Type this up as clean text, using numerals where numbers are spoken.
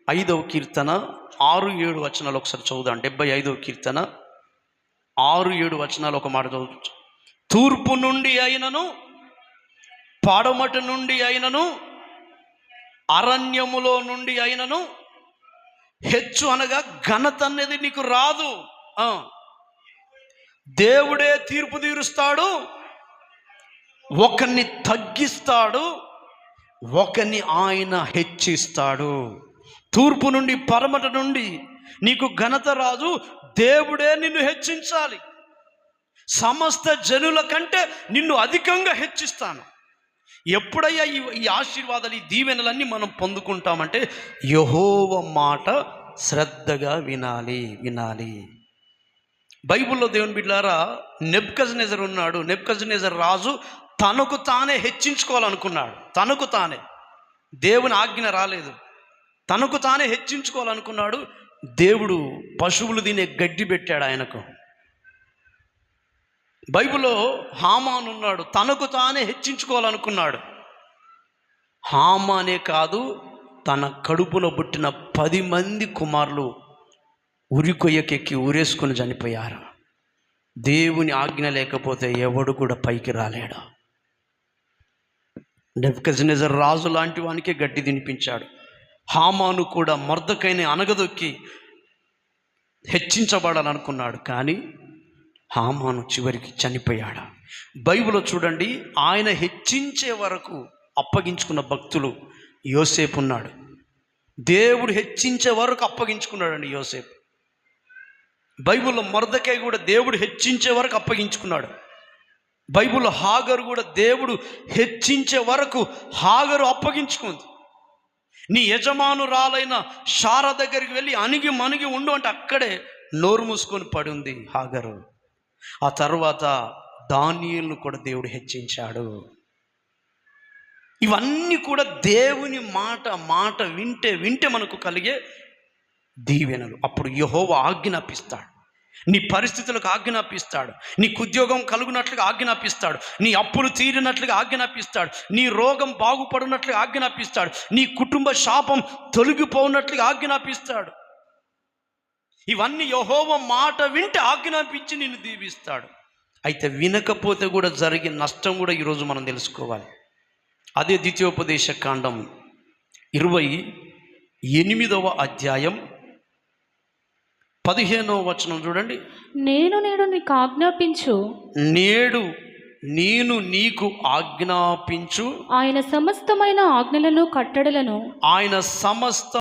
5వ కీర్తన 6-7 వచనాలు ఒకసారి చదువుదాం. 75వ కీర్తన 6-7 వచనాలు ఒక మాట చదువు. తూర్పు నుండి అయినను పడమటి నుండి అయినను అరణ్యములో నుండి అయినను హెచ్చు అనగా ఘనత అనేది నీకు రాదు. దేవుడే తీర్పు తీరుస్తాడు, ఒకరిని తగ్గిస్తాడు, ఒకరిని ఆయన హెచ్చిస్తాడు. తూర్పు నుండి పడమటి నుండి నీకు ఘనత రాదు, దేవుడే నిన్ను హెచ్చించాలి. సమస్త జనుల కంటే నిన్ను అధికంగా హెచ్చిస్తాను. ఎప్పుడయ్యా ఈ ఆశీర్వాదాలు, ఈ దీవెనలన్నీ మనం పొందుకుంటామంటే యెహోవా మాట శ్రద్ధగా వినాలి. బైబిల్లో దేవుని బిడ్డలారా, నెబుకద్నెజరు ఉన్నాడు. నెబుకద్నెజరు రాజు తనకు తానే హెచ్చించుకోవాలనుకున్నాడు. తనకు తానే, దేవుని ఆజ్ఞ రాలేదు, తనకు తానే హెచ్చించుకోవాలనుకున్నాడు. దేవుడు పశువులు తినే గడ్డి పెట్టాడు ఆయనకు. బైబిల్లో హామాను ఉన్నాడు, తనకు తానే హెచ్చించుకోవాలనుకున్నాడు. హామానే కాదు, తన కడుపులో పుట్టిన 10 మంది కుమారులు ఉరికొయ్యకెక్కి ఊరేసుకుని చనిపోయారు. దేవుని ఆజ్ఞ లేకపోతే ఎవడు కూడా పైకి రాలేడు. నెబుకద్నెజరు రాజు లాంటి వానికే గడ్డి తినిపించాడు. హామాను కూడా మొర్దెకైని అనగదొక్కి హెచ్చించబడాలనుకున్నాడు, కానీ హామాను చివరికి చనిపోయాడు. బైబిల్లో చూడండి, ఆయన హెచ్చించే వరకు అప్పగించుకున్న భక్తులు యోసేపు ఉన్నాడు. దేవుడు హెచ్చించే వరకు అప్పగించుకున్నాడండి యోసేపు. బైబిల్లో మొర్దెకై కూడా దేవుడు హెచ్చించే వరకు అప్పగించుకున్నాడు. బైబిల్లో హాగరు కూడా దేవుడు హెచ్చించే వరకు హాగరు అప్పగించుకుంది. నీ యజమానురాలైన శారా దగ్గరికి వెళ్ళి అణిగి మణిగి ఉండు అంటే అక్కడే నోరు మూసుకొని పడి ఉంది హాగరు. ఆ తర్వాత దానియేలును కూడా దేవుడు హెచ్చించాడు. ఇవన్నీ కూడా దేవుని మాట వింటే మనకు కలిగే దీవెనలు. అప్పుడు యెహోవా ఆజ్ఞాపిస్తాడు, నీ పరిస్థితులకు ఆజ్ఞాపిస్తాడు, నీకు ఉద్యోగం కలుగునట్లుగా ఆజ్ఞాపిస్తాడు, నీ అప్పులు తీరినట్లుగా ఆజ్ఞాపిస్తాడు, నీ రోగం బాగుపడినట్లుగా ఆజ్ఞాపిస్తాడు, నీ కుటుంబ శాపం తొలగిపోనట్లుగా ఆజ్ఞాపిస్తాడు. ఇవన్నీ యెహోవా మాట వింటే ఆజ్ఞాపించి నిన్ను దీవిస్తాడు. అయితే వినకపోతే కూడా జరిగే నష్టం కూడా ఈరోజు మనం తెలుసుకోవాలి. అదే ద్వితీయోపదేశ కాండం 28వ అధ్యాయం 15వ వచనం చూడండి. నేను నీకు ఆజ్ఞాపించు, నేను నీకు ఆజ్ఞాపించు ఆయన సమస్తమైన ఆజ్ఞలను కట్టడలను, ఆయన సమస్త